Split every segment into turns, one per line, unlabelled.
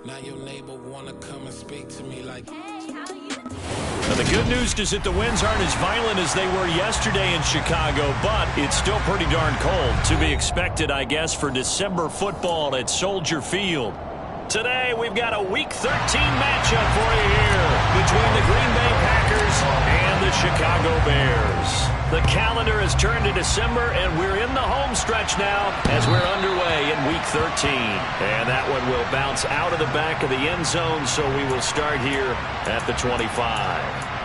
Now your neighbor wanna come and speak to me like,
hey, how you?
Now the good news is that the winds aren't as violent as they were yesterday in Chicago, but it's still pretty darn cold. To be expected, I guess, for December football at Soldier Field. Today, we've got a Week 13 matchup for you here between the Green Bay Packers and the Chicago Bears. The calendar has turned to December, and we're in the home stretch now as we're underway in Week 13. And that one will bounce out of the back of the end zone, so we will start here at the 25.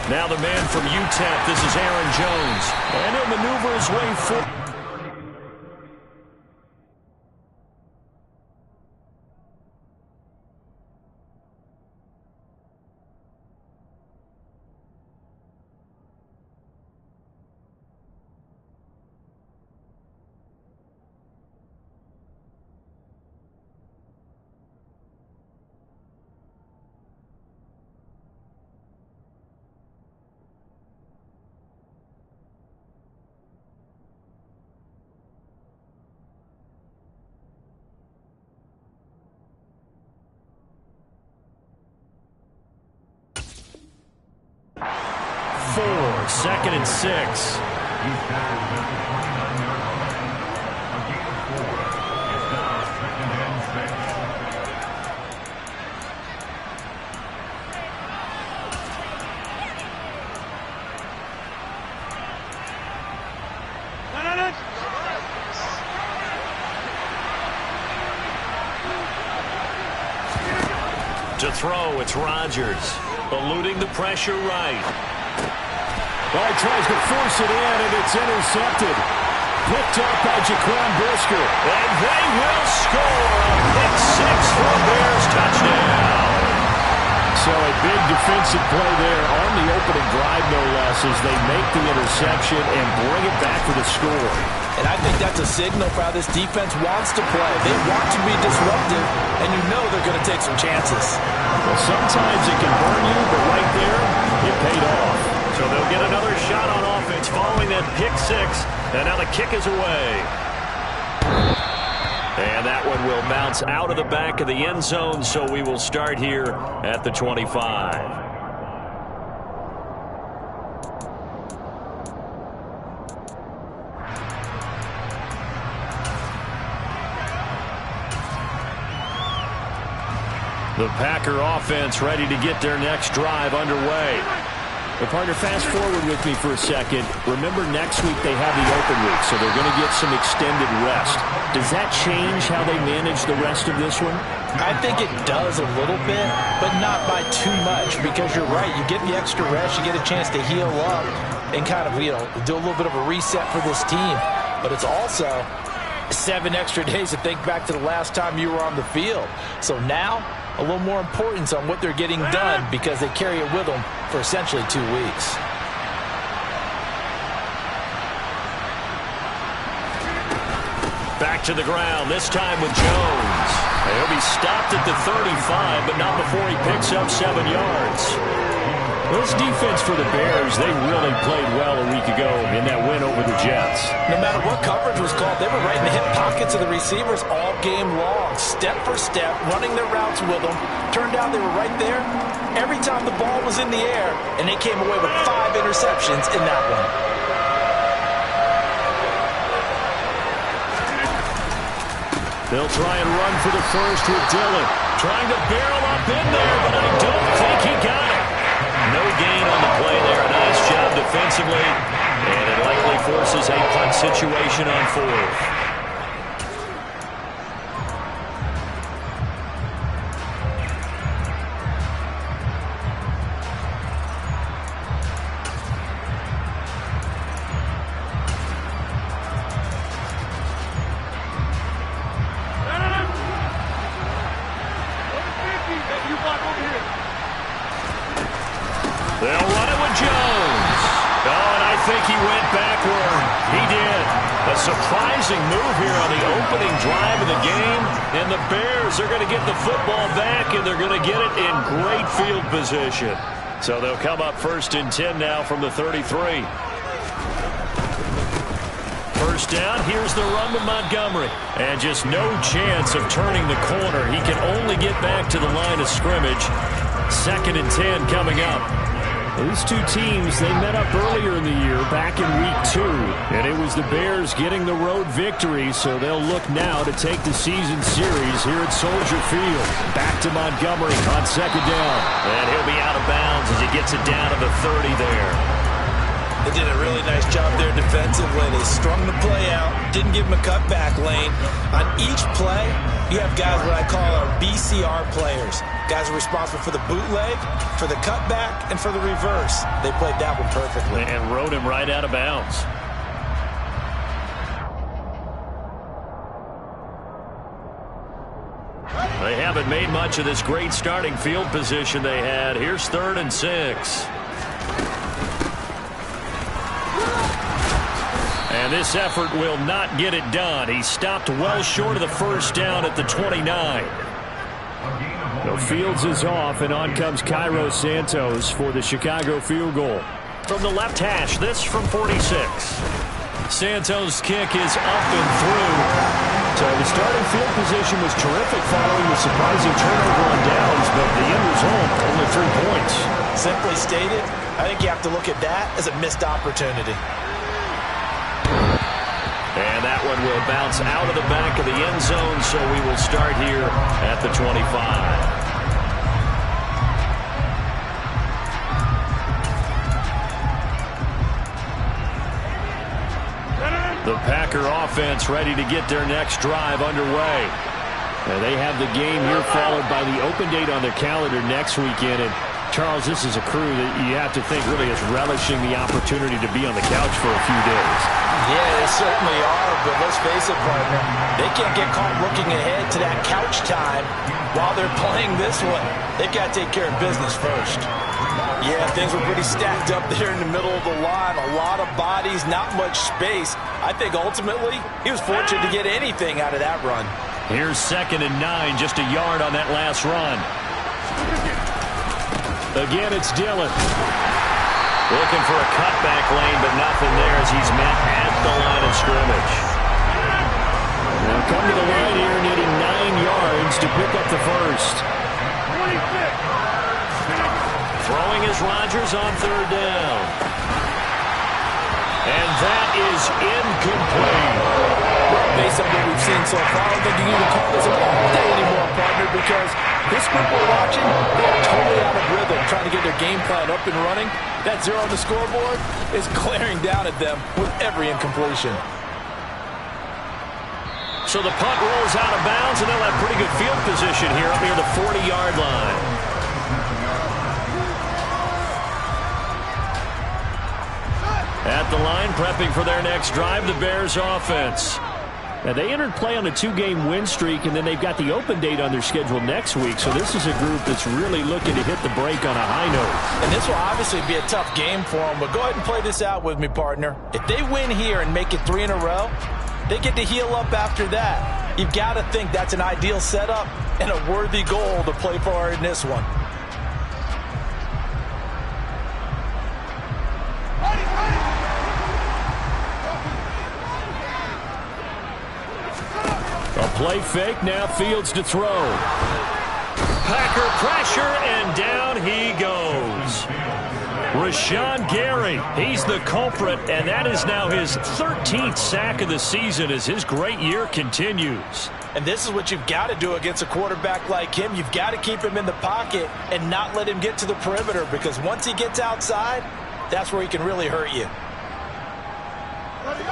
Now the man from UTEP, this is Aaron Jones. And he'll maneuver his way forward. Second and 6. To throw, it's Rodgers. Eluding the pressure right.
Well, he tries to force it in, and it's intercepted. Picked up by Jaquan Brisker.
And they will score a pick six for a Bears touchdown.
So a big defensive play there on the opening drive, no less, as they make the interception and bring it back for the score.
And I think that's a signal for how this defense wants to play. They want to be disruptive, and you know they're going to take some chances.
Well, sometimes it can burn you, but right there, it paid off.
So they'll get another shot on offense following that pick six. And now the kick is away. And that one will bounce out of the back of the end zone, so we will start here at the 25. The Packer offense ready to get their next drive underway.
Well, partner, fast forward with me for a second. Remember, next week they have the open week, so they're going to get some extended rest. Does that change how they manage the rest of this one?
I think it does a little bit, but not by too much, because you're right. You get the extra rest, you get a chance to heal up and kind of, do a little bit of a reset for this team. But it's also 7 extra days to think back to the last time you were on the field. So now, a little more importance on what they're getting done because they carry it with them for essentially 2 weeks.
Back to the ground, this time with Jones. He'll be stopped at the 35, but not before he picks up 7 yards.
This defense for the Bears, they really played well a week ago in that win over the Jets.
No matter what coverage was called, they were right in the hip pockets of the receivers all game long, step for step, running their routes with them. Turned out they were right there every time the ball was in the air, and they came away with 5 interceptions in that one.
They'll try and run for the first with Dillon. Trying to barrel up in there, but I don't think he got it. No gain on the play there. A nice job defensively. And it likely forces a punt situation on 4th. They'll run it with Jones. Oh, and I think he went backward. He did. A surprising move here on the opening drive of the game, and the Bears are going to get the football back, and they're going to get it in great field position. So they'll come up 1st and 10 now from the 33. First down, here's the run to Montgomery. And just no chance of turning the corner. He can only get back to the line of scrimmage. 2nd and 10 coming up.
These two teams, they met up earlier in the year, back in Week 2. And it was the Bears getting the road victory, so they'll look now to take the season series here at Soldier Field. Back to Montgomery on 2nd down.
And he'll be out of bounds as he gets it down to the 30 there.
They did a really nice job there defensively. They strung the play out, didn't give him a cutback lane. On each play, you have guys what I call our BCR players. Guys are responsible for the bootleg, for the cutback, and for the reverse. They played that one perfectly.
And rode him right out of bounds. They haven't made much of this great starting field position they had. Here's 3rd and 6. And this effort will not get it done. He stopped well short of the first down at the 29.
So Fields is off, and on comes Cairo Santos for the Chicago field goal.
From the left hash, this from 46. Santos' kick is up and through.
So the starting field position was terrific following the surprising turnover on downs, but the end result, only 3 points.
Simply stated, I think you have to look at that as a missed opportunity.
And that one will bounce out of the back of the end zone, so we will start here at the 25. The Packer offense ready to get their next drive underway.
And they have the game here followed by the open date on their calendar next weekend. And Charles, this is a crew that you have to think really is relishing the opportunity to be on the couch for a few days.
Yeah, they certainly are, but let's face it, partner. They can't get caught looking ahead to that couch time while they're playing this one. They've got to take care of business first. Yeah, things were pretty stacked up there in the middle of the line. A lot of bodies, not much space. I think ultimately he was fortunate to get anything out of that run.
Here's 2nd and 9, just a yard on that last run.
Again, it's Dillon.
Looking for a cutback lane, but nothing there as he's met at the line of scrimmage.
Now come to the line here, needing 9 yards to pick up the first.
Throwing is Rodgers on 3rd down. And that is incomplete.
Well, based on what we've seen so far, I don't think you can even call this a ball day anymore, partner, because this group we're watching, they are totally out of rhythm, trying to get their game plan up and running. That 0 on the scoreboard is glaring down at them with every incompletion.
So the punt rolls out of bounds, and they'll have pretty good field position here up near the 40-yard line. At the line, prepping for their next drive, the Bears offense.
Now, they entered play on a 2-game win streak, and then they've got the open date on their schedule next week. So this is a group that's really looking to hit the break on a high note.
And this will obviously be a tough game for them, but go ahead and play this out with me, partner. If they win here and make it 3 in a row, they get to heal up after that. You've got to think that's an ideal setup and a worthy goal to play for in this one.
A play fake, now Fields to throw.
Packer pressure, and down he goes. Rashawn Gary, he's the culprit, and that is now his 13th sack of the season as his great year continues.
And this is what you've got to do against a quarterback like him. You've got to keep him in the pocket and not let him get to the perimeter, because once he gets outside, that's where he can really hurt you.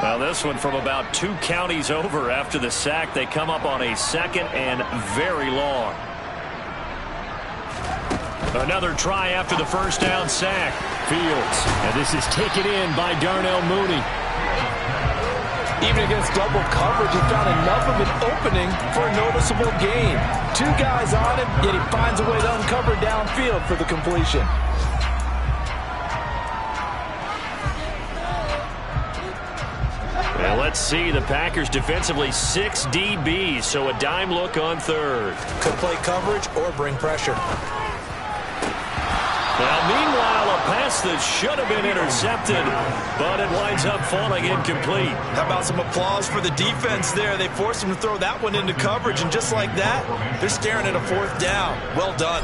Well, this one from about 2 counties over after the sack. They come up on a 2nd and very long. Another try after the first down sack.
Fields, and this is taken in by Darnell Mooney.
Even against double coverage, he found enough of an opening for a noticeable gain. 2 guys on him, yet he finds a way to uncover downfield for the completion.
And let's see, the Packers defensively 6 DBs, so a dime look on third.
Could play coverage or bring pressure.
Now, meanwhile, a pass that should have been intercepted, but it winds up falling incomplete.
How about some applause for the defense there? They forced him to throw that one into coverage, and just like that, they're staring at a 4th down. Well done.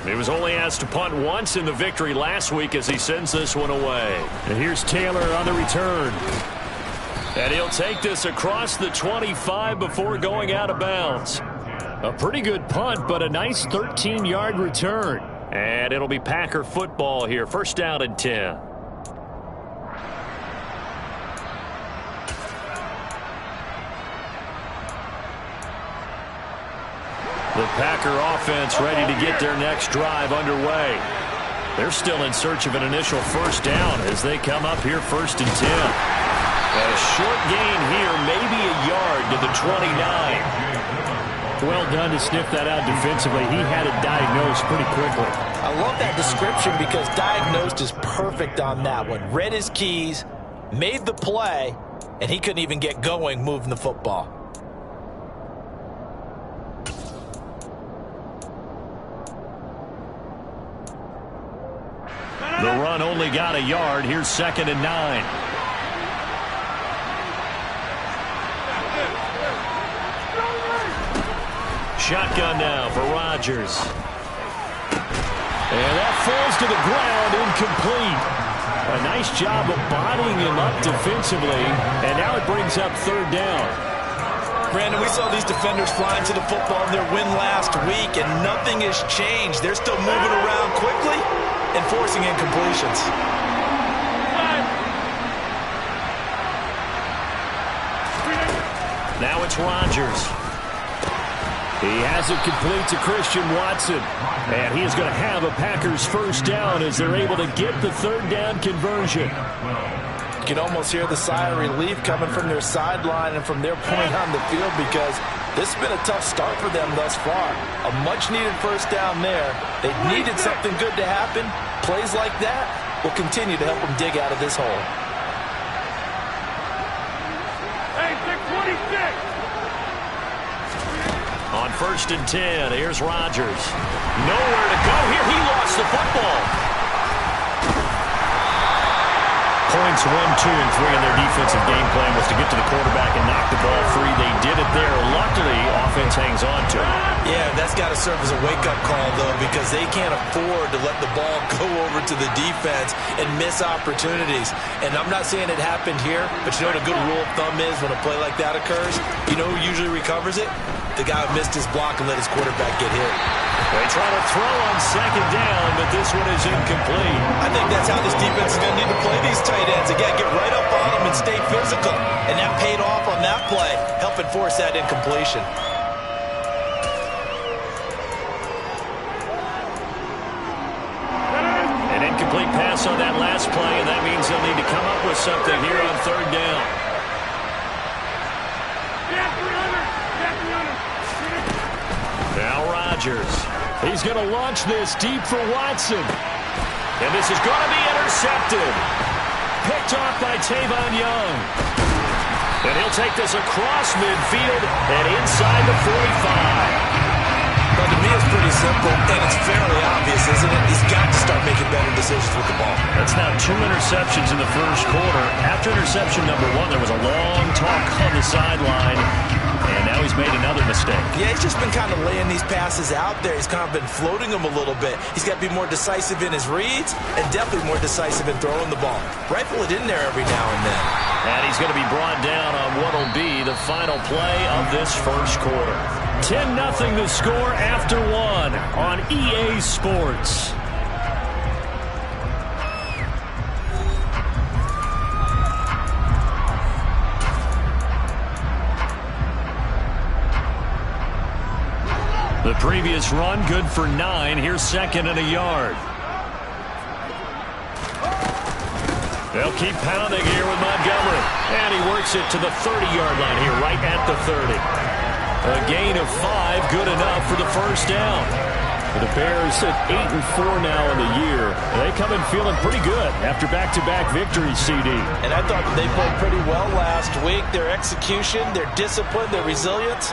He was only asked to punt once in the victory last week as he sends this one away.
And here's Taylor on the return.
And he'll take this across the 25 before going out of bounds.
A pretty good punt, but a nice 13-yard return.
And it'll be Packer football here. 1st down and 10. The Packer offense ready to get their next drive underway. They're still in search of an initial 1st down as they come up here 1st and 10. A short gain here, maybe a yard to the 29.
Well done to sniff that out defensively. He had it diagnosed pretty quickly.
I love that description because diagnosed is perfect on that one. Read his keys, made the play, and he couldn't even get going moving the football.
The run only got a yard. Here's 2nd and 9. Shotgun now for Rodgers. And that falls to the ground, incomplete. A nice job of bodying him up defensively, and now it brings up 3rd down.
Brandon, we saw these defenders flying to the football in their win last week, and nothing has changed. They're still moving around quickly and forcing incompletions.
Now it's Rodgers.
He has it complete to Christian Watson. And he is going to have a Packers 1st down as they're able to get the 3rd down conversion.
You can almost hear the sigh of relief coming from their sideline and from their point on the field because this has been a tough start for them thus far. A much-needed 1st down there. They needed something good to happen. Plays like that will continue to help them dig out of this hole.
Hey, 626!
On 1st and 10, here's Rodgers. Nowhere to go here. He lost the football. Points 1, 2, and 3 in their defensive game plan was to get to the quarterback and knock the ball free. They did it there. Luckily, offense hangs on to it.
Yeah, that's got to serve as a wake-up call, though, because they can't afford to let the ball go over to the defense and miss opportunities. And I'm not saying it happened here, but you know what a good rule of thumb is when a play like that occurs? You know who usually recovers it? The guy who missed his block and let his quarterback get hit.
They try to throw on 2nd down, but this one is incomplete.
I think that's how this defense is going to need to play these tight ends. Again, get right up on them and stay physical. And that paid off on that play, helping force that incompletion.
An incomplete pass on that last play, and that means they'll need to come up with something here on 3rd down. Now Rodgers.
He's going to launch this deep for Watson.
And this is going to be intercepted. Picked off by Tavon Young. And he'll take this across midfield and inside the 45.
Well, to me, it's pretty simple, and it's fairly obvious, isn't it? He's got to start making better decisions with the ball.
That's now 2 interceptions in the 1st quarter. After interception number 1, there was a long talk on the sideline, and now he's made another mistake.
Yeah, he's just been kind of laying these passes out there. He's kind of been floating them a little bit. He's got to be more decisive in his reads and definitely more decisive in throwing the ball. Rifle it in there every now and then.
And he's going to be brought down on what will be the final play of this 1st quarter.
10-0 the score after 1 on EA Sports.
The previous run good for 9. Here's 2nd and a yard. They'll keep pounding here with Montgomery. And he works it to the 30-yard line here, right at the 30. A gain of 5, good enough for the 1st down.
The Bears at 8-4 now in the year. They come in feeling pretty good after back-to-back victories, CD.
And I thought they played pretty well last week. Their execution, their discipline, their resilience,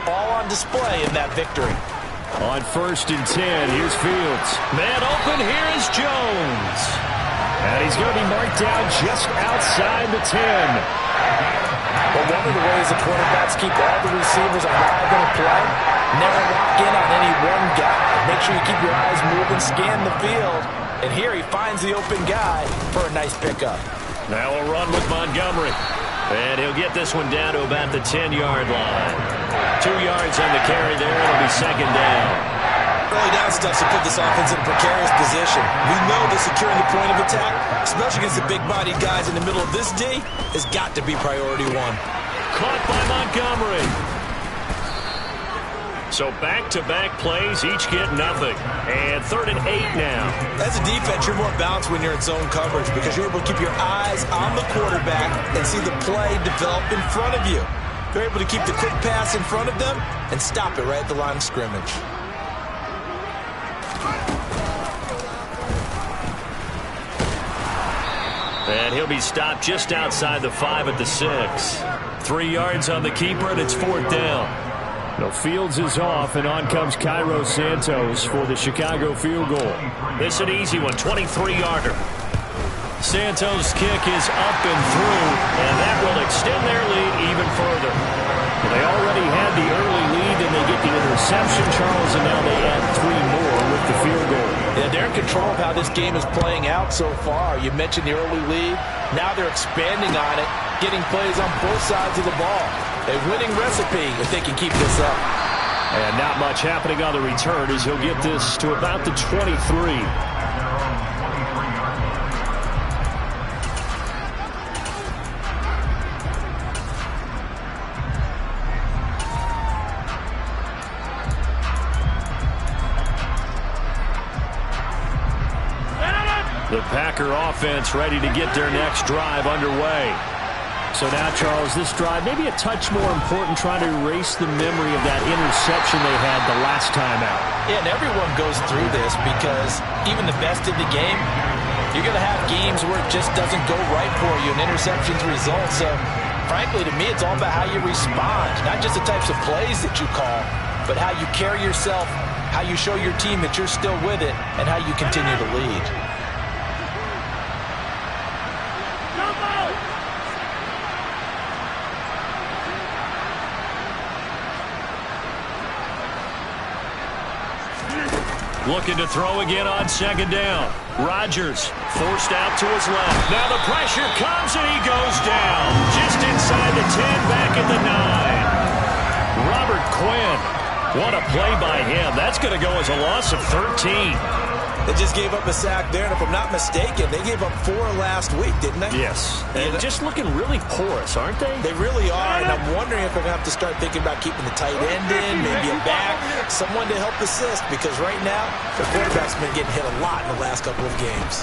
all on display in that victory.
On 1st and 10, here's Fields.
Man open, here is Jones.
And he's going to be marked down just outside the 10.
But one of the ways the quarterbacks keep all the receivers alive in a play, never lock in on any one guy. Make sure you keep your eyes moving, scan the field. And here he finds the open guy for a nice pickup.
Now a run with Montgomery. And he'll get this one down to about the 10-yard line. 2 yards on the carry there. It'll be 2nd down.
Early down stuff to put this offense in a precarious position. We know that securing the point of attack, especially against the big-bodied guys in the middle of this D, has got to be priority one.
Caught by Montgomery. So back-to-back plays, each get nothing. And 3rd and 8 now.
As a defense, you're more balanced when you're in zone coverage because you're able to keep your eyes on the quarterback and see the play develop in front of you. They're able to keep the quick pass in front of them and stop it right at the line of scrimmage.
And he'll be stopped just outside the 5 at the 6. 3 yards on the keeper, and it's 4th down.
No, Fields is off, and on comes Cairo Santos for the Chicago field goal.
This an easy one, 23-yarder. Santos' kick is up and through, and that will extend their lead even further.
Well, they already had the early lead, and they get the interception, Charles, and now they add 3 more with the field goal.
Yeah, they're in control of how this game is playing out so far. You mentioned the early lead. Now they're expanding on it, getting plays on both sides of the ball. A winning recipe if they can keep this up.
And not much happening on the return as he'll get this to about the 23.
The Packer offense ready to get their next drive underway.
So now, Charles, this drive maybe a touch more important, trying to erase the memory of that interception they had the last time out.
Yeah, and everyone goes through this because even the best in the game, you're going to have games where it just doesn't go right for you and interceptions result. So, frankly, to me, it's all about how you respond, not just the types of plays that you call, but how you carry yourself, how you show your team that you're still with it, and how you continue to lead.
Looking to throw again on 2nd down. Rodgers forced out to his left. Now the pressure comes and he goes down. Just inside the 10, back at the 9. Robert Quinn. What a play by him. That's going to go as a loss of 13.
They just gave up a sack there, and if I'm not mistaken, they gave up 4 last week, didn't they?
Yes. And just looking really porous, aren't they?
They really are, and I'm wondering if they're going to have to start thinking about keeping the tight end in, maybe a back, someone to help assist, because right now, the quarterback's been getting hit a lot in the last couple of games.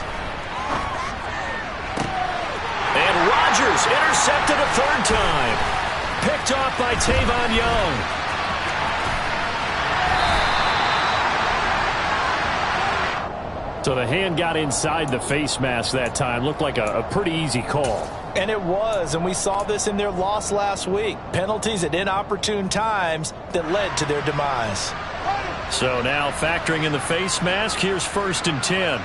And Rodgers intercepted a 3rd time. Picked off by Tavon Young.
So the hand got inside the face mask that time. Looked like a pretty easy call.
And it was, and we saw this in their loss last week. Penalties at inopportune times that led to their demise.
So now factoring in the face mask, here's 1st and 10.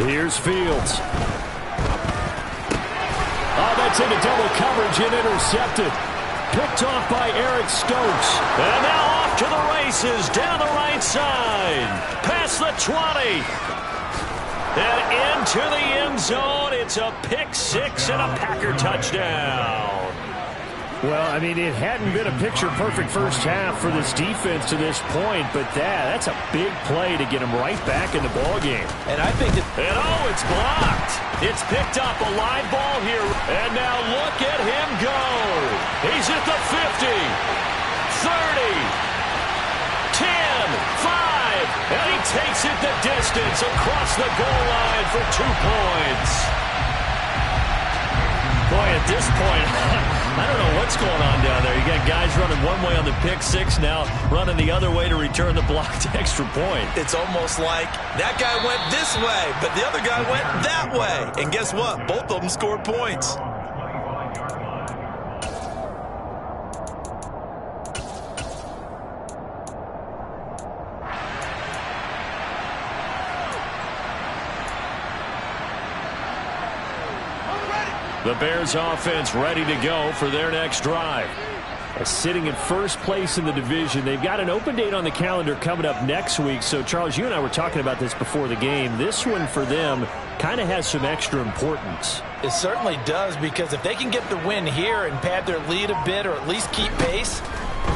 Here's Fields. Oh, that's into double coverage and intercepted. Picked off by Eric Stokes.
And now off to the races down the right side. Past the 20. And into the end zone. It's a pick 6 and a Packer touchdown.
Well, I mean, it hadn't been a picture-perfect first half for this defense to this point, but that's a big play to get them right back in the ballgame.
And I think that...
And oh, it's blocked. It's picked up, a live ball here. And now look at him go. He's at the 50, 30, 10, 5, and he takes it the distance across the goal line for 2 points. Boy, at this point, I don't know what's going on down there. You got guys running one way on the pick six, now running the other way to return the blocked extra point.
It's almost like that guy went this way, but the other guy went that way. And guess what? Both of them scored points.
The Bears offense ready to go for their next drive.
Sitting in first place in the division. They've got an open date on the calendar coming up next week. So, Charles, you and I were talking about this before the game. This one for them kind of has some extra importance.
It certainly does, because if they can get the win here and pad their lead a bit or at least keep pace,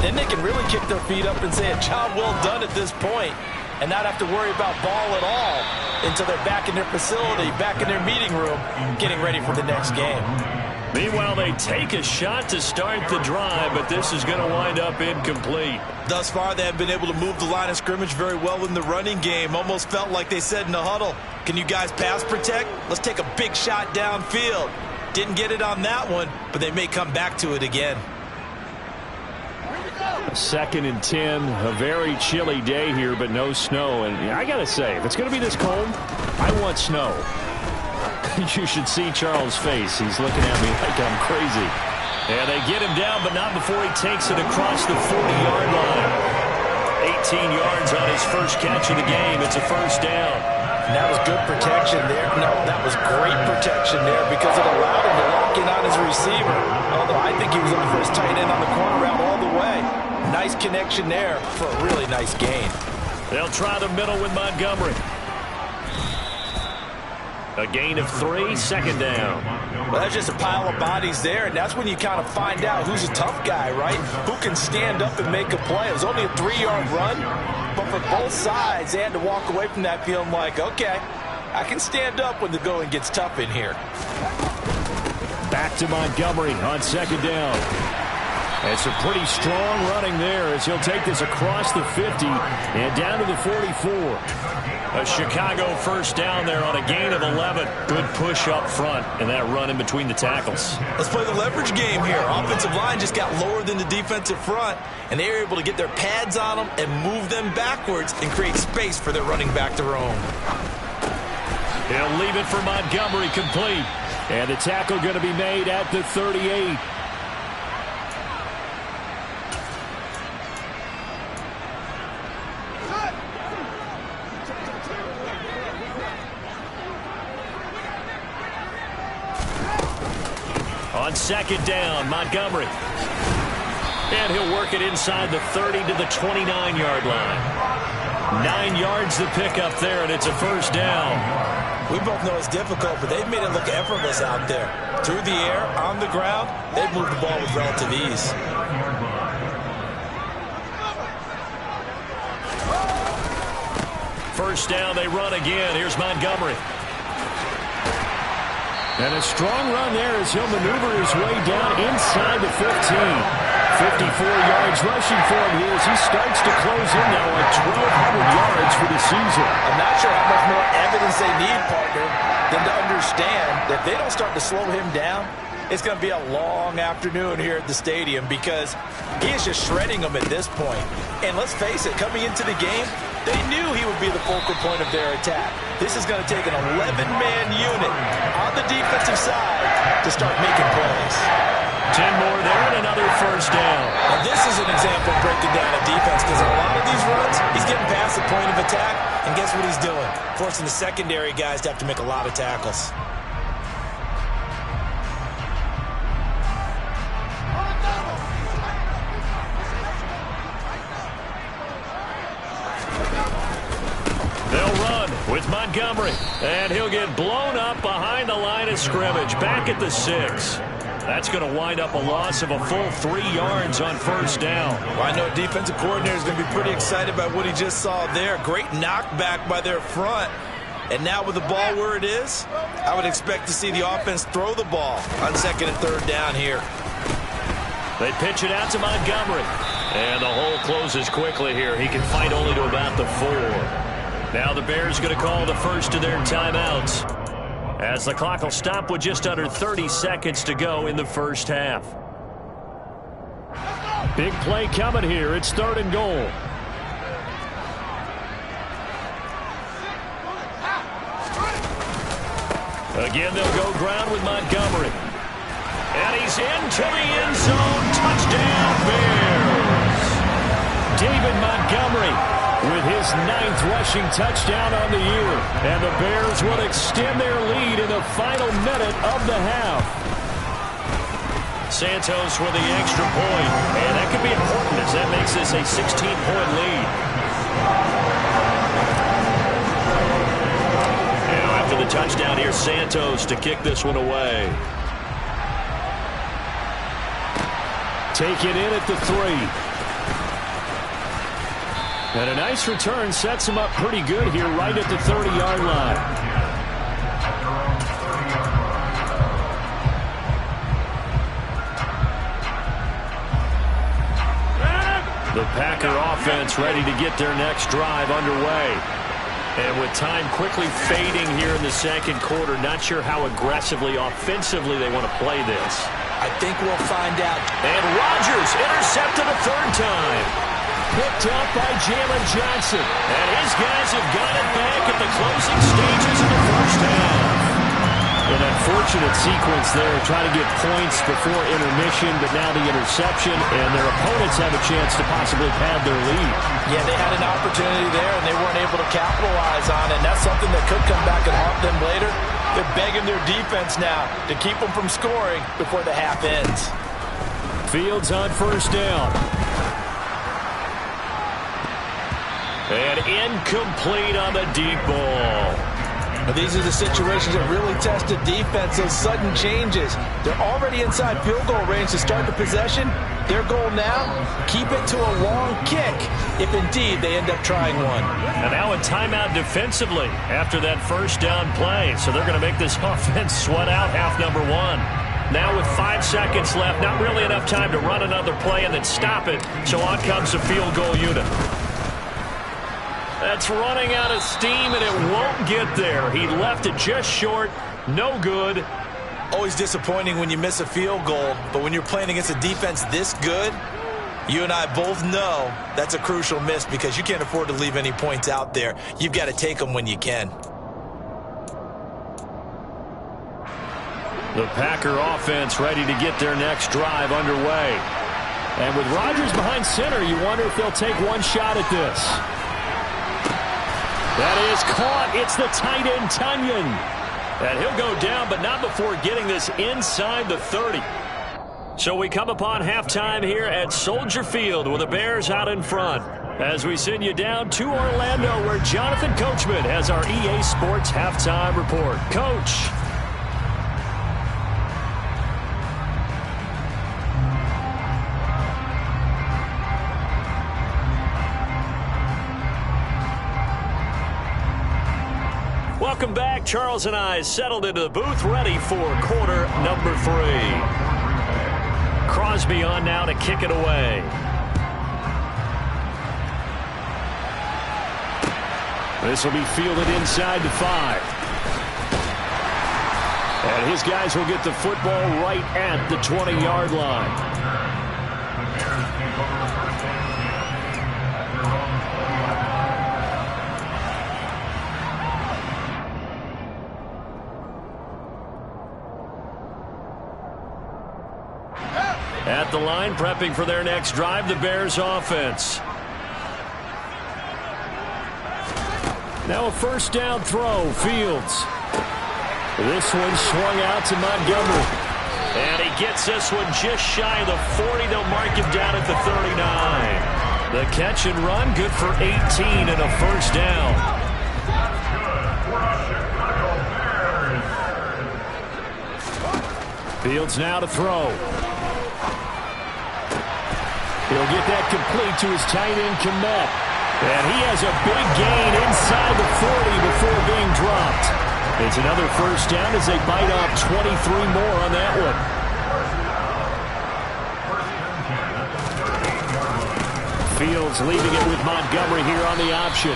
then they can really kick their feet up and say a job well done at this point and not have to worry about ball at all until they're back in their facility, back in their meeting room, getting ready for the next game.
Meanwhile, they take a shot to start the drive, but this is going to wind up incomplete.
Thus far, they have been able to move the line of scrimmage very well in the running game. Almost felt like they said in the huddle, can you guys pass protect? Let's take a big shot downfield. Didn't get it on that one, but they may come back to it again.
2nd and 10, a very chilly day here, but no snow. And I got to say, if it's going to be this cold, I want snow. You should see Charles' face. He's looking at me like I'm crazy.
And they get him down, but not before he takes it across the 40-yard line. 18 yards on his first catch of the game. It's a first down.
And that was good protection there. No, that was great protection there because it allowed him to lock in on his receiver. Although I think he was looking for his tight end on the corner route all the way. Nice connection there for a really nice gain.
They'll try the middle with Montgomery. A gain of 3, second down.
Well, that's just a pile of bodies there, and that's when you kind of find out who's a tough guy, right? Who can stand up and make a play. It was only a 3-yard run, but for both sides, they had to walk away from that feeling like, okay, I can stand up when the going gets tough in here.
Back to Montgomery on second down. It's a pretty strong running there as he'll take this across the 50 and down to the 44.
A Chicago first down there on a gain of 11. Good push up front and that run in between the tackles.
Let's play the leverage game here. Offensive line just got lower than the defensive front, and they were able to get their pads on them and move them backwards and create space for their running back to roam.
He'll leave it for Montgomery, complete.
And the tackle going to be made at the 38.
On second down, Montgomery. And he'll work it inside the 30 to the 29-yard line. 9 yards to pick up there, and it's a first down.
We both know it's difficult, but they've made it look effortless out there. Through the air, on the ground, they've moved the ball with relative ease.
First down, they run again. Here's Montgomery.
And a strong run there as he'll maneuver his way down inside the 15. 54 yards rushing for him here as he starts to close in now on 1,200 yards for the season.
I'm not sure how much more evidence they need, partner, than to understand that if they don't start to slow him down, it's going to be a long afternoon here at the stadium because he is just shredding them at this point. And let's face it, coming into the game, they knew he would be the focal point of their attack. This is going to take an 11-man unit on the defensive side to start making plays.
10 more there and another first down.
Now this is an example of breaking down a defense because in a lot of these runs, he's getting past the point of attack, and guess what he's doing? Forcing the secondary guys to have to make a lot of tackles.
With Montgomery, and he'll get blown up behind the line of scrimmage, back at the 6. That's going to wind up a loss of a full 3 yards on first down.
Well, I know a defensive coordinator is going to be pretty excited about what he just saw there. Great knockback by their front. And now with the ball where it is, I would expect to see the offense throw the ball on second and third down here.
They pitch it out to Montgomery. And the hole closes quickly here. He can fight only to about the 4. Now the Bears going to call the first of their timeouts as the clock will stop with just under 30 seconds to go in the first half.
Big play coming here. It's 3rd and goal. Again, they'll go ground with Montgomery. And he's into the end zone. Touchdown, Bears. David Montgomery with his 9th rushing touchdown on the year. And the Bears will extend their lead in the final minute of the half. Santos with the extra point. And that could be important as that makes this a 16-point lead. The touchdown here, Santos to kick this one away. Take it in at the 3. And a nice return sets him up pretty good here right at the 30-yard line. The Packer offense ready to get their next drive underway. And with time quickly fading here in the second quarter, not sure how aggressively, offensively they want to play this.
I think we'll find out.
And Rodgers intercepted a 3rd time. Picked up by Jalen Johnson. And his guys have got it back at the closing stages of the first half. An unfortunate sequence there, trying to get points before intermission, but now the interception, and their opponents have a chance to possibly pad their lead.
Yeah, they had an opportunity there, and they weren't able to capitalize on it, and that's something that could come back and haunt them later. They're begging their defense now to keep them from scoring before the half ends.
Fields on 1st down. And incomplete on the deep ball.
But these are the situations that really test the defense, those sudden changes. They're already inside field goal range to start the possession. Their goal now, keep it to a long kick, if indeed they end up trying one.
And now a timeout defensively after that 1st down play. So they're going to make this offense sweat out half number 1. Now with 5 seconds left, not really enough time to run another play and then stop it. So on comes the field goal unit. That's running out of steam, and it won't get there. He left it just short. No good.
Always disappointing when you miss a field goal, but when you're playing against a defense this good, you and I both know that's a crucial miss because you can't afford to leave any points out there. You've got to take them when you can.
The Packer offense ready to get their next drive underway. And with Rodgers behind center, you wonder if they'll take one shot at this. That is caught. It's the tight end, Tunyon. And he'll go down, but not before getting this inside the 30. So we come upon halftime here at Soldier Field with the Bears out in front. As we send you down to Orlando, where Jonathan Coachman has our EA Sports halftime report. Coach. Welcome back. Charles and I settled into the booth, ready for quarter number 3. Crosby on now to kick it away. This will be fielded inside the 5. And his guys will get the football right at the 20-yard line. At the line, prepping for their next drive, the Bears offense. Now a 1st down throw, Fields. This one swung out to Montgomery. And he gets this one just shy of the 40. They'll mark him down at the 39. The catch and run, good for 18 and a 1st down. Fields now to throw. He'll get that complete to his tight end, Kmet. And he has a big gain inside the 40 before being dropped. It's another 1st down as they bite off 23 more on that one. Fields leaving it with Montgomery here on the option.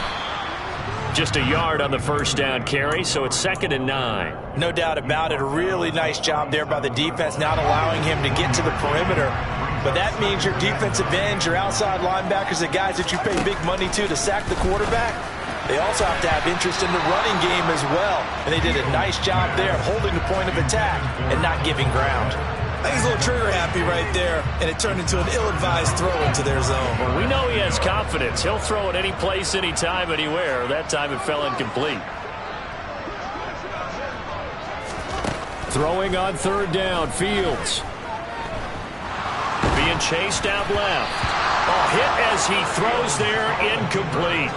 Just a yard on the 1st down carry, so it's 2nd and 9.
No doubt about it. A really nice job there by the defense, not allowing him to get to the perimeter. But that means your defensive ends, your outside linebackers, the guys that you pay big money to sack the quarterback, they also have to have interest in the running game as well. And they did a nice job there of holding the point of attack and not giving ground.
I think he's a little trigger happy right there, and it turned into an ill-advised throw into their zone.
Well, we know he has confidence. He'll throw it any place, anytime, anywhere. That time it fell incomplete. Throwing on third down, Fields. Being chased out left. A hit as he throws there, incomplete.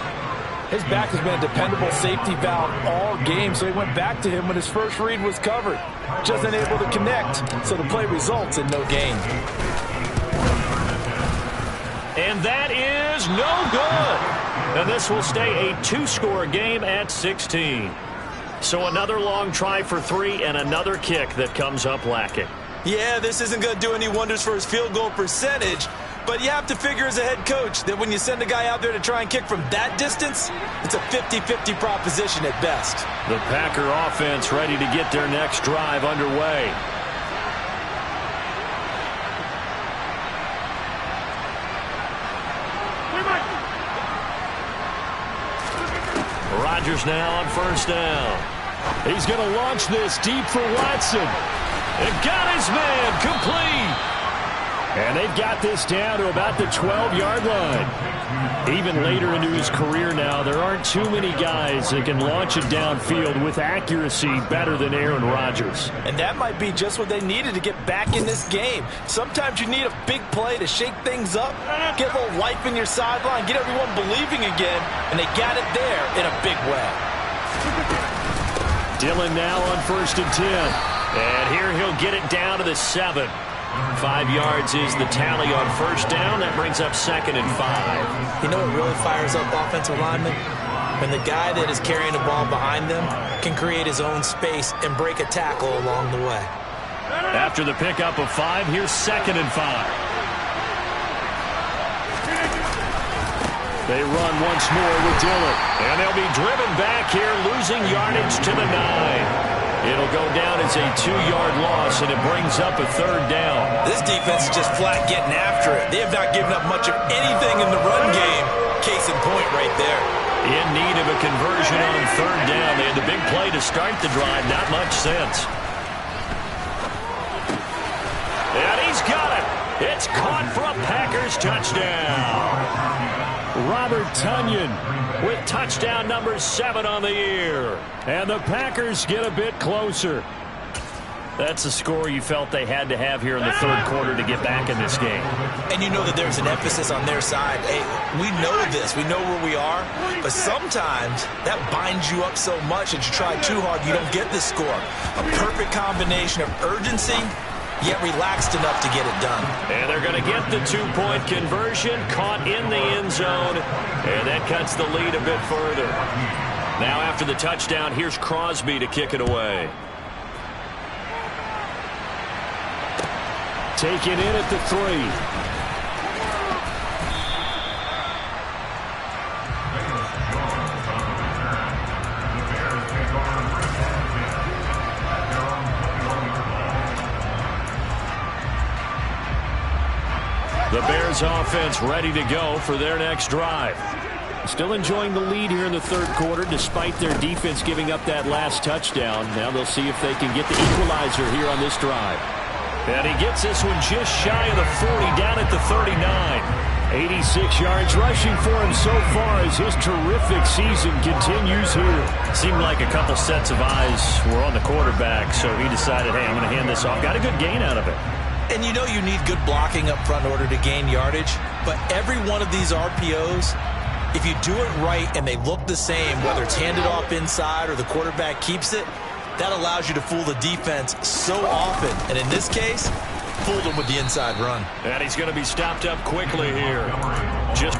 His back has been a dependable safety valve all game, so he went back to him when his first read was covered. Just unable to connect, so the play results in no gain.
And that is no good. And this will stay a two-score game at 16. So another long try for 3 and another kick that comes up lacking.
Yeah, this isn't going to do any wonders for his field goal percentage, but you have to figure as a head coach that when you send a guy out there to try and kick from that distance, it's a 50-50 proposition at best.
The Packer offense ready to get their next drive underway. Rodgers now on first down. He's going to launch this deep for Watson. And got his man complete. And they've got this down to about the 12-yard line. Even later into his career now, there aren't too many guys that can launch it downfield with accuracy better than Aaron Rodgers.
And that might be just what they needed to get back in this game. Sometimes you need a big play to shake things up, get a little life in your sideline, get everyone believing again, and they got it there in a big way.
Dillon now on first and 10. And here he'll get it down to the 7. 5 yards is the tally on first down. That brings up 2nd and 5.
You know what really fires up offensive linemen? When the guy that is carrying the ball behind them can create his own space and break a tackle along the way.
After the pickup of 5, here's 2nd and 5. They run once more with Dillon. And they'll be driven back here, losing yardage to the 9. It'll go down as a 2-yard loss, and it brings up a 3rd down.
This defense is just flat getting after it. They have not given up much of anything in the run game. Case in point right there.
In need of a conversion on 3rd down. They had the big play to start the drive. Not much sense. And he's got it. It's caught for a Packers touchdown. Robert Tonyan with touchdown number 7 on the year. And the Packers get a bit closer. That's a score you felt they had to have here in the 3rd quarter to get back in this game.
And you know that there's an emphasis on their side. Hey, we know this. We know where we are. But sometimes that binds you up so much that you try too hard, you don't get the score. A perfect combination of urgency, yet relaxed enough to get it done.
And they're going to get the 2-point conversion, caught in the end zone, and that cuts the lead a bit further. Now after the touchdown, here's Crosby to kick it away. Taken in at the 3. The Bears offense ready to go for their next drive. Still enjoying the lead here in the 3rd quarter despite their defense giving up that last touchdown. Now they'll see if they can get the equalizer here on this drive. And he gets this one just shy of the 40 down at the 39. 86 yards rushing for him so far as his terrific season continues here. Seemed like a couple sets of eyes were on the quarterback, so he decided, hey, I'm going to hand this off. Got a good gain out of it.
And you know you need good blocking up front in order to gain yardage. But every one of these RPOs, if you do it right and they look the same, whether it's handed off inside or the quarterback keeps it, that allows you to fool the defense so often. And in this case, fooled him with the inside run.
And he's going to be stopped up quickly here. Just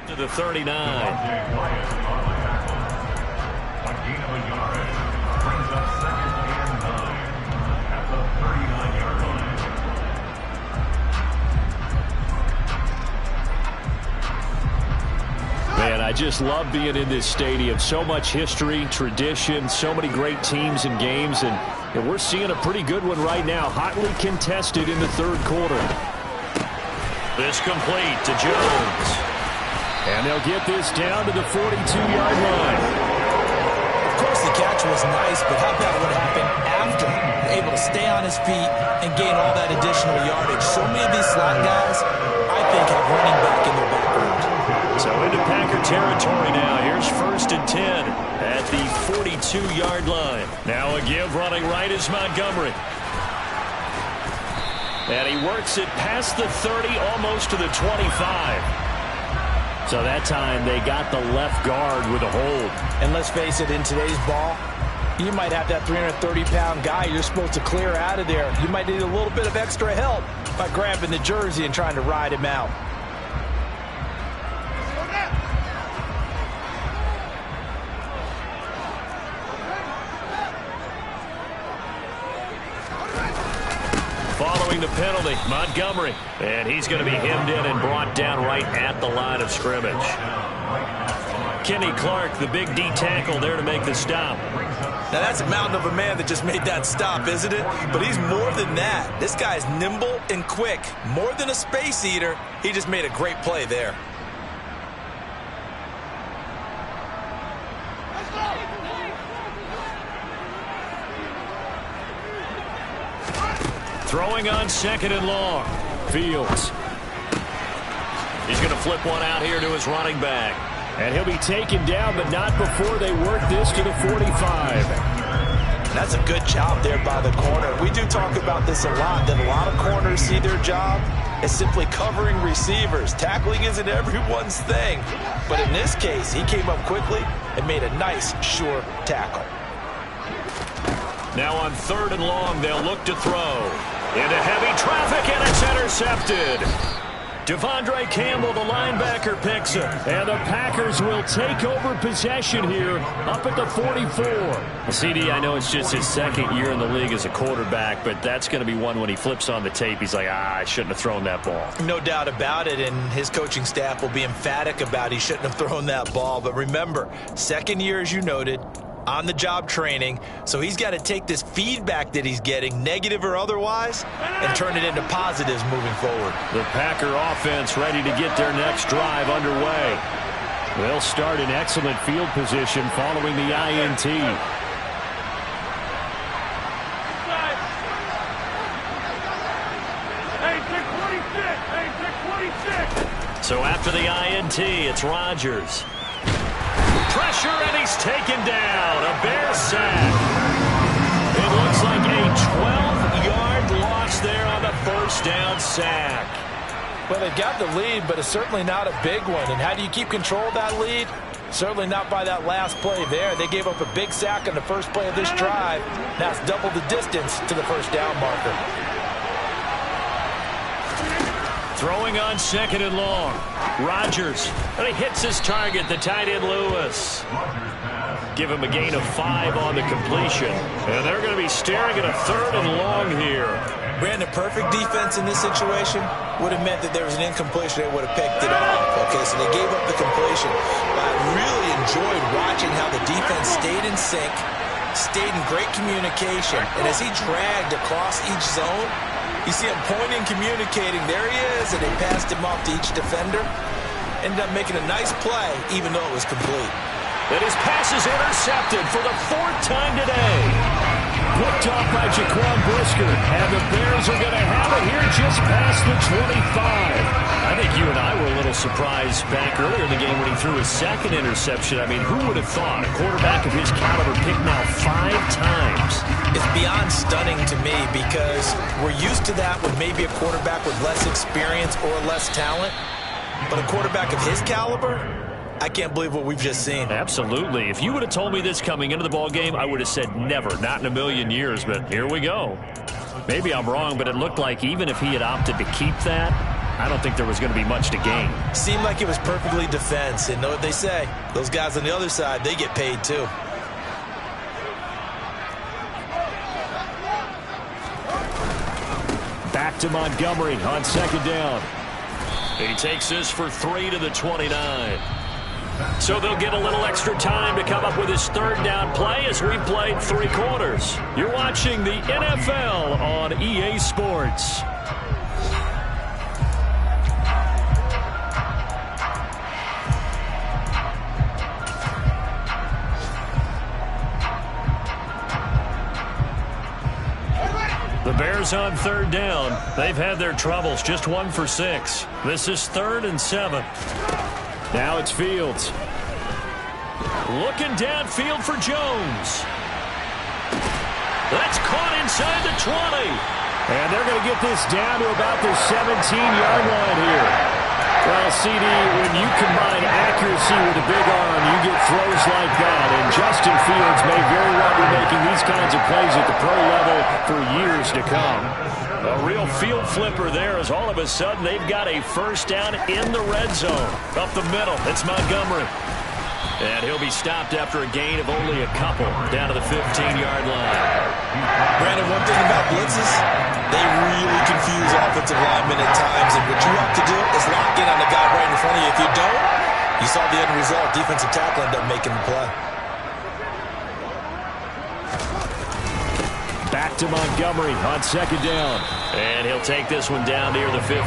To the 39.
Man, I just love being in this stadium. So much history, tradition, so many great teams and games, and we're seeing a pretty good one right now. Hotly contested in the third quarter.
This complete to Jones.
And they'll get this down to the 42-yard line.
Of course, the catch was nice, but how about what happened after? Able to stay on his feet and gain all that additional yardage. So many of these slot guys, I think, have running back in their background.
So into Packer territory now. Here's 1st and 10 at the 42-yard line. Now a give running right is Montgomery. And he works it past the 30, almost to the 25.
So that time they got the left guard with a hold.
And let's face it, in today's ball, you might have that 330-pound guy you're supposed to clear out of there. You might need a little bit of extra help by grabbing the jersey and trying to ride him out.
Following the penalty, Montgomery. And he's going to be hemmed in and brought down right at the line of scrimmage. Kenny Clark, the big D tackle, there to make the stop.
Now that's a mountain of a man that just made that stop, isn't it? But he's more than that. This guy's nimble and quick. More than a space eater, he just made a great play there.
Throwing on 2nd and long. Fields. He's going to flip one out here to his running back.
And he'll be taken down, but not before they work this to the 45.
That's a good job there by the corner. We do talk about this a lot, that a lot of corners see their job as simply covering receivers. Tackling isn't everyone's thing. But in this case, he came up quickly and made a nice, sure tackle.
Now on 3rd and long, they'll look to throw. Into heavy traffic, and it's intercepted. Devondre Campbell, the linebacker, picks it.
And the Packers will take over possession here up at the 44.
Well, CD, I know it's just his 2nd year in the league as a quarterback, but that's going to be one when he flips on the tape. He's like, I shouldn't have thrown that ball.
No doubt about it, and his coaching staff will be emphatic about he shouldn't have thrown that ball. But remember, 2nd year, as you noted, on-the-job training, so he's got to take this feedback that he's getting, negative or otherwise, and turn it into positives moving forward.
The Packer offense ready to get their next drive underway.
They'll start in excellent field position following the INT.
So after the INT, it's Rodgers. Pressure, and he's taken down. A Bear sack. It looks like a 12-yard loss there on the 1st down sack.
Well, they've got the lead, but it's certainly not a big one. And how do you keep control of that lead? Certainly not by that last play there. They gave up a big sack on the first play of this drive. Now it's double the distance to the 1st down marker.
Throwing on 2nd and long. Rodgers. And he hits his target, the tight end Lewis. Give him a gain of 5 on the completion. And they're going to be staring at a 3rd and long here.
Brandon, perfect defense in this situation would have meant that there was an incompletion. They would have picked it off. Okay, so they gave up the completion. But I really enjoyed watching how the defense stayed in sync, stayed in great communication. And as he dragged across each zone, you see him pointing, communicating. There he is, and they passed him off to each defender. Ended up making a nice play, even though it was complete.
And his pass is intercepted for the 4th time today.
Picked off by Jaquan Brisker. And the Bears are going to have it here just past the 25.
I think you and I were a little surprised back earlier in the game when he threw his 2nd interception. I mean, who would have thought a quarterback of his caliber picked now 5 times?
It's beyond stunning to me because we're used to that with maybe a quarterback with less experience or less talent. But a quarterback of his caliber, I can't believe what we've just seen.
Absolutely. If you would have told me this coming into the ball game, I would have said never, not in a million years. But here we go. Maybe I'm wrong, but it looked like even if he had opted to keep that,
I don't think there was going to be much to gain.
Seemed like it was perfectly defense. And know what they say, those guys on the other side, they get paid too.
Back to Montgomery on second down.
He takes this for 3 to the 29. So they'll get a little extra time to come up with his third down play as we played 3 quarters. You're watching the NFL on EA Sports. The Bears on third down. They've had their troubles, just 1 for 6. This is 3rd and 7.
Now it's Fields.
Looking downfield for Jones. That's caught inside the 20.
And they're going to get this down to about the 17-yard line here. Well, CD, when you combine accuracy with a big arm, you get throws like that. And Justin Fields may very well be making these kinds of plays at the pro level for years to come.
A real field flipper there as all of a sudden they've got a first down in the red zone. Up the middle, it's Montgomery. And he'll be stopped after a gain of only a couple down to the 15-yard line.
Brandon, one thing about blitzes, they really confuse offensive linemen at times. And what you have to do is lock in on the guy right in front of you. If you don't, you saw the end result. Defensive tackle ended up making the play.
Back to Montgomery on second down.
And he'll take this one down near the 15.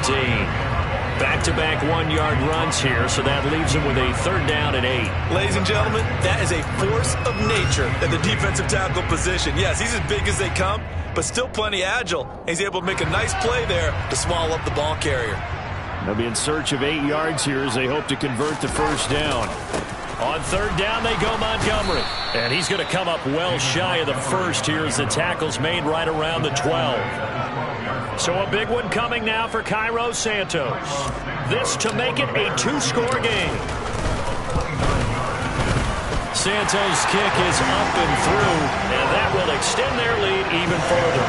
Back-to-back 1-yard runs here, so that leaves him with a 3rd down and 8.
Ladies and gentlemen, that is a force of nature at the defensive tackle position. Yes, he's as big as they come, but still plenty agile. He's able to make a nice play there to swallow up the ball carrier.
They'll be in search of 8 yards here as they hope to convert the first down.
On 3rd down, they go Montgomery. And he's going to come up well shy of the first here as the tackle's made right around the 12. So a big one coming now for Cairo Santos. This to make it a 2-score game. Santos' kick is up and through, and that will extend their lead even further.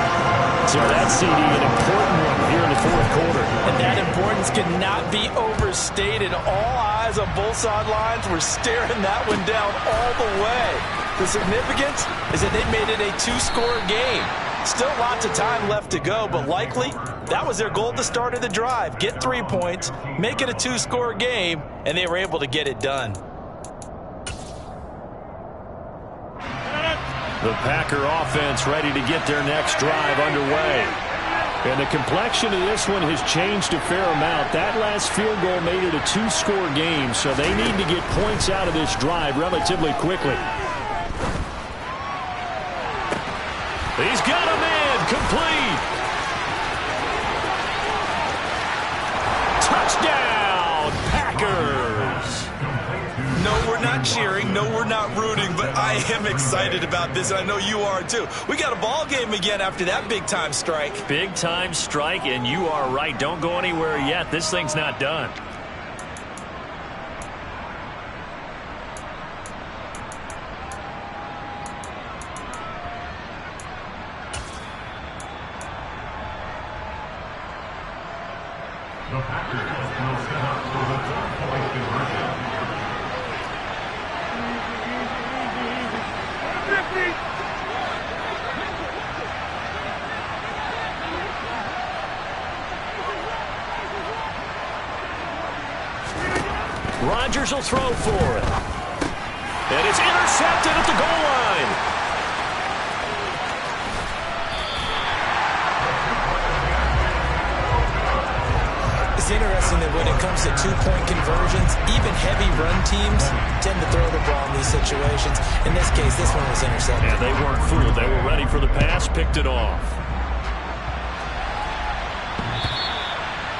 So that's, CD, an important one here in the 4th quarter.
And that importance cannot be overstated. All eyes on both sidelines were staring that one down all the way. The significance is that they made it a 2-score game. Still lots of time left to go, but likely that was their goal at the start of the drive. Get 3 points, make it a 2-score game, and they were able to get it done.
The Packer offense ready to get their next drive underway.
And the complexion of this one has changed a fair amount. That last field goal made it a 2-score game, so they need to get points out of this drive relatively quickly.
He's got a man complete. Touchdown, Packers.
No, we're not cheering. No, we're not rooting, but I am excited about this, and I know you are too. We got a ball game again after that big-time strike.
Big-time strike, and you are right. Don't go anywhere yet. This thing's not done.
The Packers will set up for the 3rd-point conversion. 50.
Rodgers will throw for it. And it's intercepted at the goal line.
It's interesting that when it comes to 2-point conversions, even heavy run teams tend to throw the ball in these situations. In this case, this one was intercepted.
And they weren't fooled. They were ready for the pass, picked it off.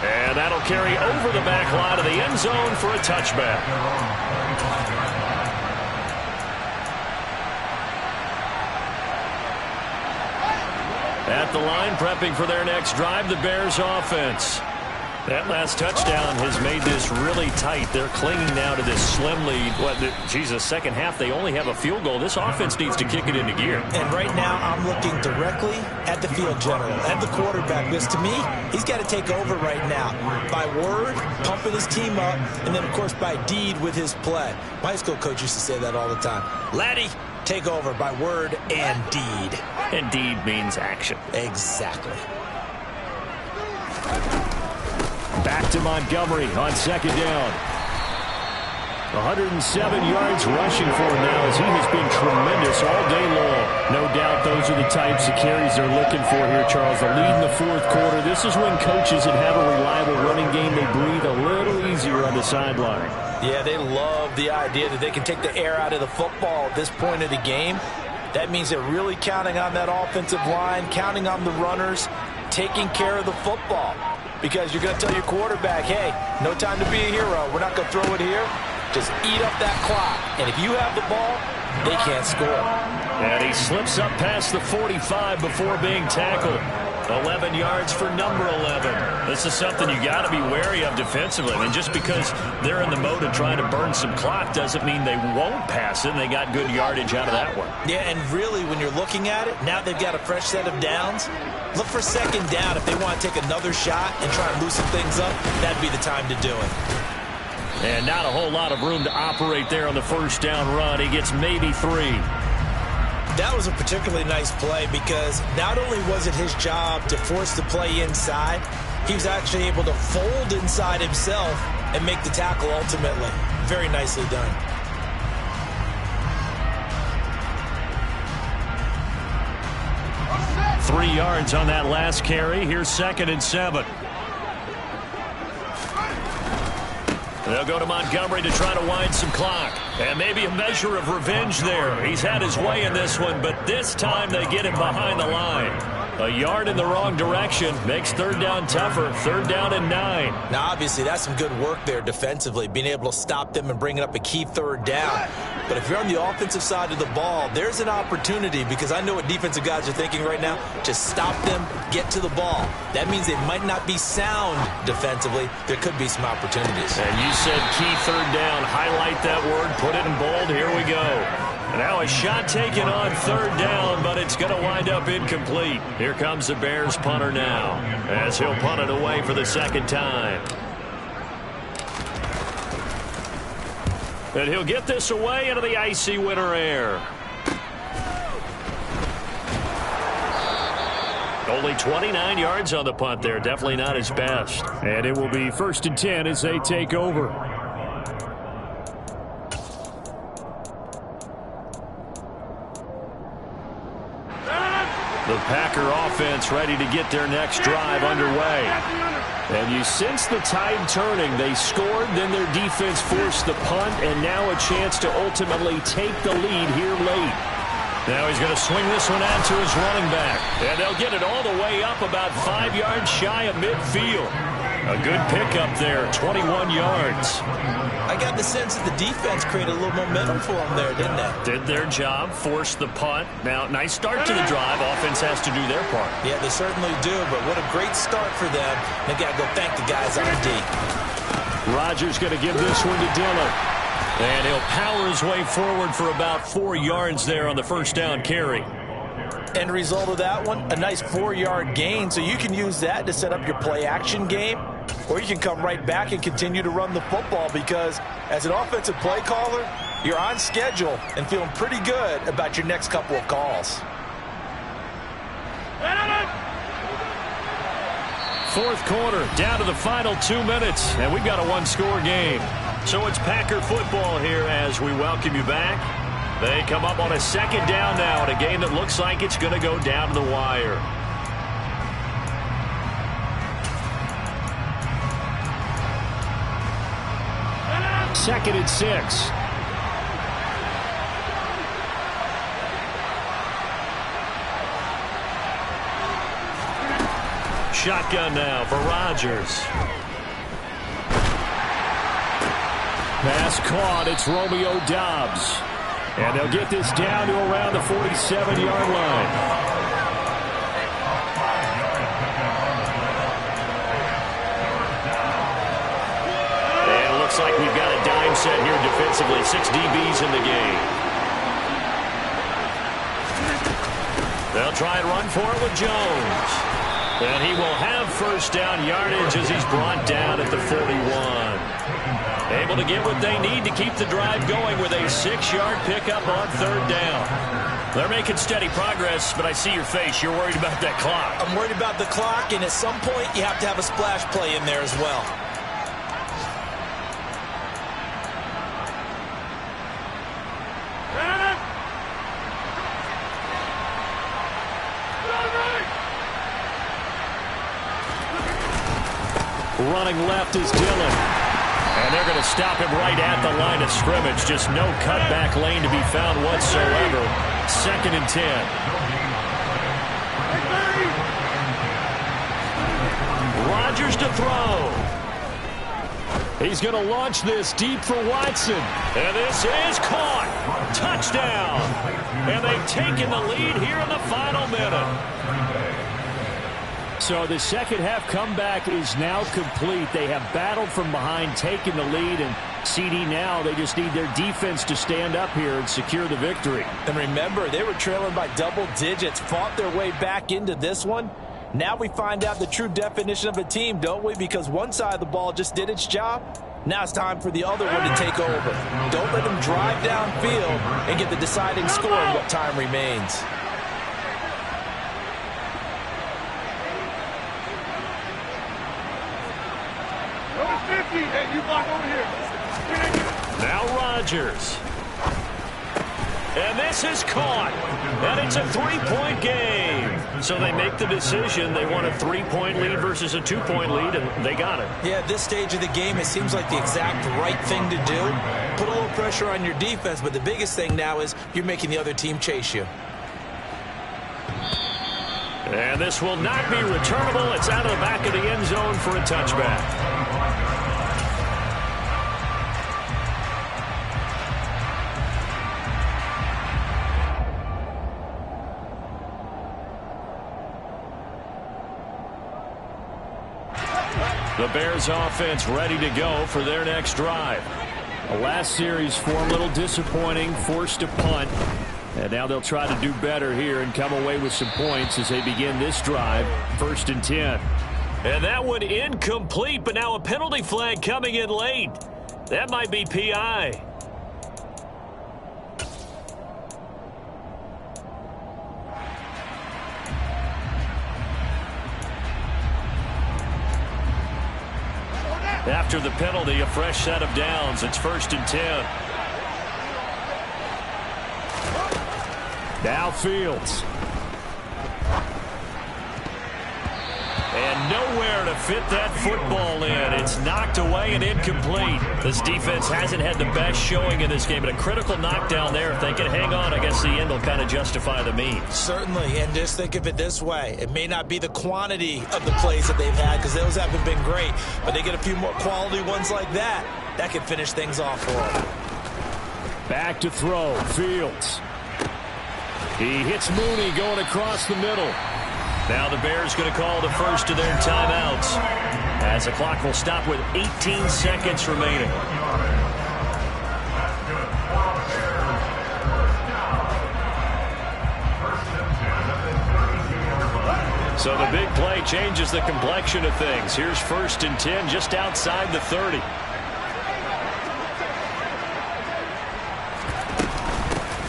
And that'll carry over the back line of the end zone for a touchback. At the line, prepping for their next drive, the Bears offense. That last touchdown has made this really tight. They're clinging now to this slim lead. Second half, they only have a field goal. This offense needs to kick it into gear.
And right now, I'm looking directly at the field general, at the quarterback, because to me, he's got to take over right now. By word, pumping his team up, and then, of course, by deed with his play. My high school coach used to say that all the time. Laddie, take over by word and deed.
And deed means action.
Exactly.
Back to Montgomery on second down. 107 yards rushing for him now as he has been tremendous all day long. No doubt those are the types of carries they're looking for here, Charles. The lead in the fourth quarter. This is when coaches that have a reliable running game, they breathe a little easier on the sideline.
Yeah, they love the idea that they can take the air out of the football at this point of the game. That means they're really counting on that offensive line, counting on the runners, taking care of the football. Because you're going to tell your quarterback, hey, no time to be a hero. We're not going to throw it here. Just eat up that clock. And if you have the ball, they can't score.
And he slips up past the 45 before being tackled. 11 yards for number 11. This is something you got to be wary of defensively. I mean, just because they're in the mode of trying to burn some clock doesn't mean they won't pass it. And they got good yardage out of that one.
Yeah, and really, when you're looking at it, now they've got a fresh set of downs. Look for second down if they want to take another shot and try and loosen things up. That'd be the time to do it.
And not a whole lot of room to operate there on the first down run. He gets maybe 3.
That was a particularly nice play because not only was it his job to force the play inside, he was actually able to fold inside himself and make the tackle ultimately. Very nicely done.
Three yards on that last carry. Here's 2nd and 7. They'll go to Montgomery to try to wind some clock. And maybe a measure of revenge there. He's had his way in this one, but this time they get him behind the line. A yard in the wrong direction makes third down tougher. 3rd down and 9.
Now, obviously, that's some good work there defensively, being able to stop them and bringing up a key 3rd down. But if you're on the offensive side of the ball, there's an opportunity because I know what defensive guys are thinking right now. Just stop them, get to the ball. That means they might not be sound defensively. There could be some opportunities.
And you said key 3rd down. Highlight that word. Put it in bold. Here we go. Now a shot taken on 3rd down, but it's going to wind up incomplete. Here comes the Bears punter now as he'll punt it away for the 2nd time. And he'll get this away into the icy winter air. Only 29 yards on the punt there. Definitely not his best.
And it will be 1st and 10 as they take over.
The Packer offense ready to get their next drive underway.
And you sense the tide turning. They scored, then their defense forced the punt, and now a chance to ultimately take the lead here late.
Now he's going to swing this one out to his running back. And they'll get it all the way up about 5 yards shy of midfield. A good pickup there, 21 yards.
I got the sense that the defense created a little momentum for them there, didn't they?
Did their job, forced the punt. Now, nice start to the drive. Offense has to do their part.
Yeah, they certainly do, but what a great start for them. They got to go thank the guys on D.
Rodgers going to give this one to Dillon.
And he'll power his way forward for about 4 yards there on the first down carry.
End result of that one, a nice 4-yard gain, so you can use that to set up your play-action game, or you can come right back and continue to run the football because as an offensive play caller, you're on schedule and feeling pretty good about your next couple of calls.
Fourth quarter, down to the final 2 minutes, and we've got a one-score game. So it's Packer football here as we welcome you back. They come up on a 2nd down now in a game that looks like it's going to go down to the wire.
Second and 6.
Shotgun now for Rodgers.
Pass caught. It's Romeo Doubs. And they'll get this down to around the 47-yard line.
looks like we've got a dime set here defensively. 6 DBs in the game. They'll try and run for it with Jones. And he will have first down yardage as he's brought down at the 41. Able to get what they need to keep the drive going with a 6-yard pickup on third down. They're making steady progress, but I see your face. You're worried about that clock.
I'm worried about the clock, and at some point you have to have a splash play in there as well.
Running left is Dillon. And they're going to stop him right at the line of scrimmage. Just no cutback lane to be found whatsoever. 2nd and 10. Rodgers to throw. He's going to launch this deep for Watson. And this is caught. Touchdown. And they've taken the lead here in the final minute.
So the second half comeback is now complete. They have battled from behind, taken the lead, and CD now, they just need their defense to stand up here and secure the victory.
And remember, they were trailing by double digits, fought their way back into this one. Now we find out the true definition of a team, don't we? Because one side of the ball just did its job. Now it's time for the other one to take over. Don't let them drive downfield and get the deciding score in what time remains.
Hey, you block over here.
Now Rodgers. And this is caught. And it's a 3-point game. So they make the decision. They want a 3-point lead versus a 2-point lead, and they got it.
Yeah, at this stage of the game, it seems like the exact right thing to do. Put a little pressure on your defense, but the biggest thing now is you're making the other team chase you.
And this will not be returnable. It's out of the back of the end zone for a touchback. The Bears offense ready to go for their next drive.
The last series form a little disappointing, forced a punt. And now they'll try to do better here and come away with some points as they begin this drive. 1st and 10.
And that one incomplete, but now a penalty flag coming in late. That might be PI. After the penalty, a fresh set of downs. It's 1st and 10.
Now Fields.
And nowhere to fit that football in. It's knocked away and incomplete. This defense hasn't had the best showing in this game, but a critical knockdown there. If they can hang on, I guess the end will kind of justify the means.
Certainly, and just think of it this way. It may not be the quantity of the plays that they've had because those haven't been great, but they get a few more quality ones like that. That can finish things off for them.
Back to throw. Fields. He hits Mooney going across the middle.
Now the Bears going to call the first of their timeouts as the clock will stop with 18 seconds remaining. So the big play changes the complexion of things. Here's 1st and 10 just outside the 30.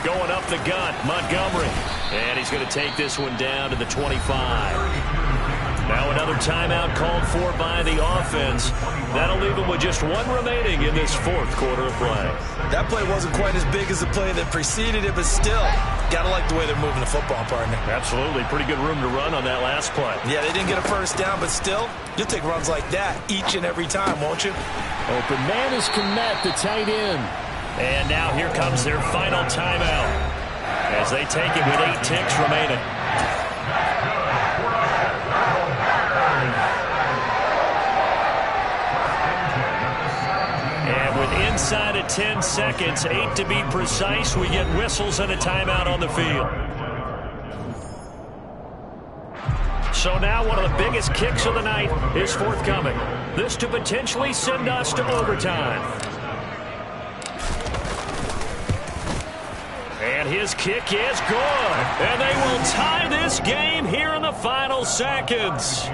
Going up the gut, Montgomery. And he's going to take this one down to the 25. Now another timeout called for by the offense. That'll leave them with just one remaining in this 4th quarter of play.
That play wasn't quite as big as the play that preceded it, but still, got to like the way they're moving the football, partner.
Absolutely. Pretty good room to run on that last play.
Yeah, they didn't get a first down, but still, you'll take runs like that each and every time, won't you?
Open man is Kmet, the tight end.
And now here comes their final timeout as they take it with 8 ticks remaining. And with inside of 10 seconds, 8 to be precise, we get whistles and a timeout on the field.
So now one of the biggest kicks of the night is forthcoming. This to potentially send us to overtime. And his kick is good. And they will tie this game here in the final seconds.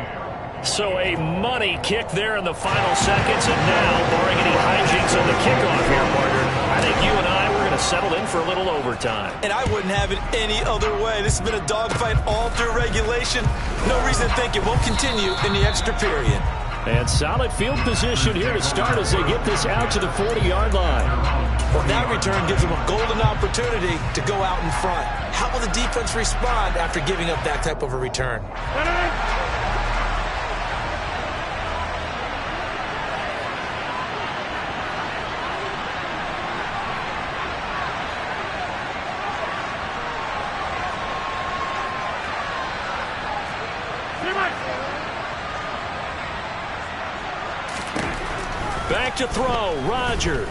So a money kick there in the final seconds. And now, barring any hijinks on the kickoff here, partner, I think you and I were going to settle in for a little overtime.
And I wouldn't have it any other way. This has been a dogfight all through regulation. No reason to think it won't continue in the extra period.
And solid field position here to start as they get this out to the 40-yard line.
Well, that return gives them a golden opportunity to go out in front. How will the defense respond after giving up that type of a return?
Back to throw, Rodgers.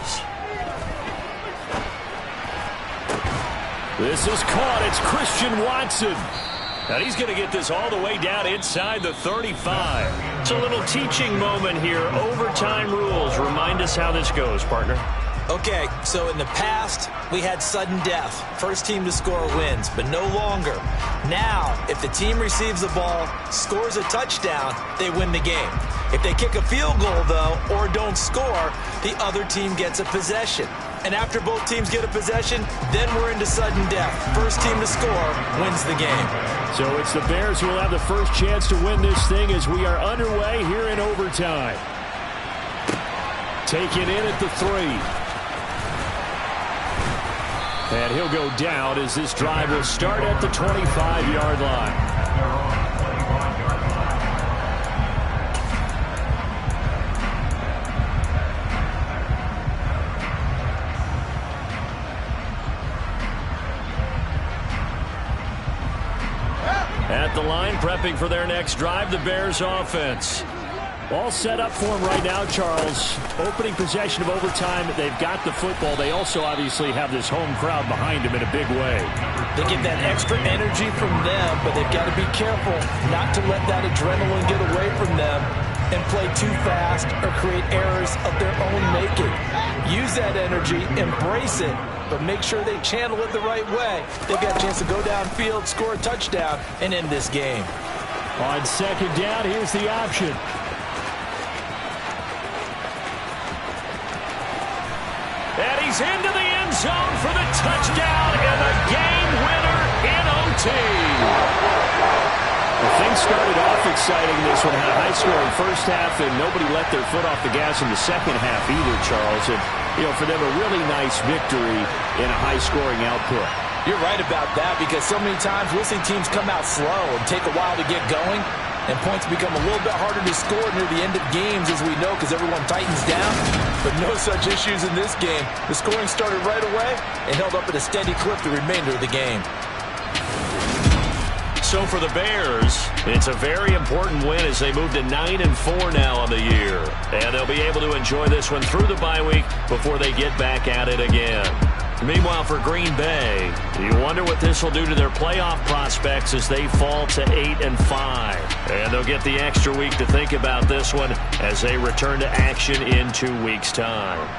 This is caught. It's Christian Watson. And he's going to get this all the way down inside the 35. It's a little teaching moment here. Overtime rules. Remind us how this goes, partner.
Okay, so in the past, we had sudden death. First team to score wins, but no longer. Now, if the team receives the ball, scores a touchdown, they win the game. If they kick a field goal, though, or don't score, the other team gets a possession. And after both teams get a possession, then we're into sudden death. First team to score wins the game.
So it's the Bears who will have the first chance to win this thing as we are underway here in overtime. Taken in at the 3. And he'll go down as this drive will start at the 25-yard line. At the line, prepping for their next drive, the Bears offense. All set up for them right now, Charles. Opening possession of overtime. They've got the football. They also obviously have this home crowd behind them in a big way.
They get that extra energy from them, but they've got to be careful not to let that adrenaline get away from them and play too fast or create errors of their own making. Use that energy, embrace it, but make sure they channel it the right way. They've got a chance to go downfield, score a touchdown, and end this game.
On second down, here's the option. And he's into the end zone for the touchdown and the game winner in OT. Well, things started off exciting. This one had a high-scoring first half, and nobody let their foot off the gas in the second half either, Charles. And, you know, for them, a really nice victory in a high-scoring output.
You're right about that because so many times we'll see teams come out slow and take a while to get going, and points become a little bit harder to score near the end of games, as we know, because everyone tightens down. But no such issues in this game. The scoring started right away and held up at a steady clip the remainder of the game.
So for the Bears, it's a very important win as they move to 9-4 now on the year. And they'll be able to enjoy this one through the bye week before they get back at it again. Meanwhile, for Green Bay, you wonder what this will do to their playoff prospects as they fall to 8-5. And they'll get the extra week to think about this one as they return to action in 2 weeks' time.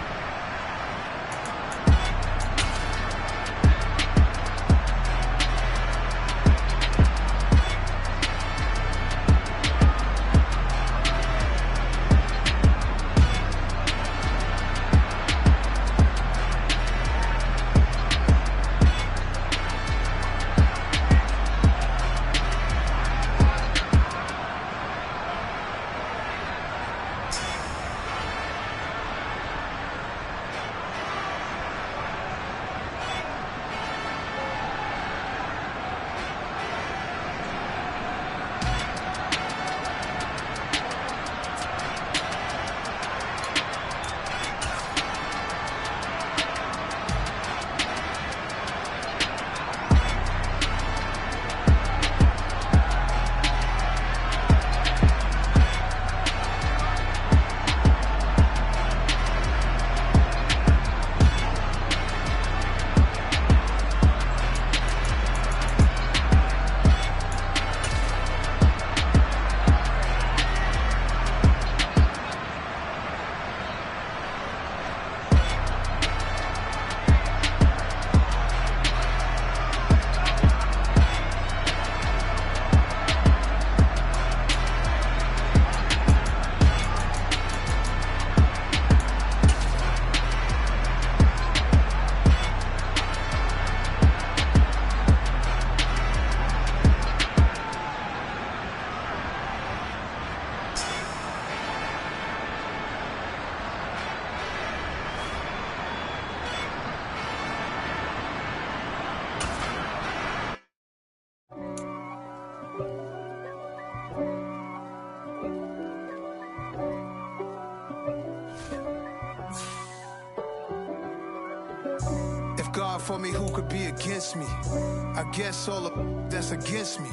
If God for me, who could be against me? I guess all the that's against me.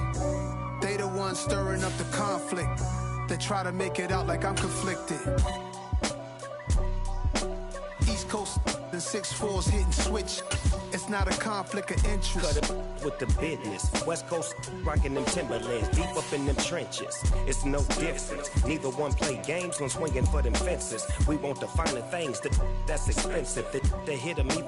They the ones stirring up the conflict. They try to make it out like I'm conflicted. East Coast and 6'4's hitting switch. It's not a conflict of interest.
Cut it with the business. West Coast rocking them Timberlands, deep up in them trenches. It's no difference. Neither one play games when swinging for them fences. We want the finer things that's expensive. The hit 'em even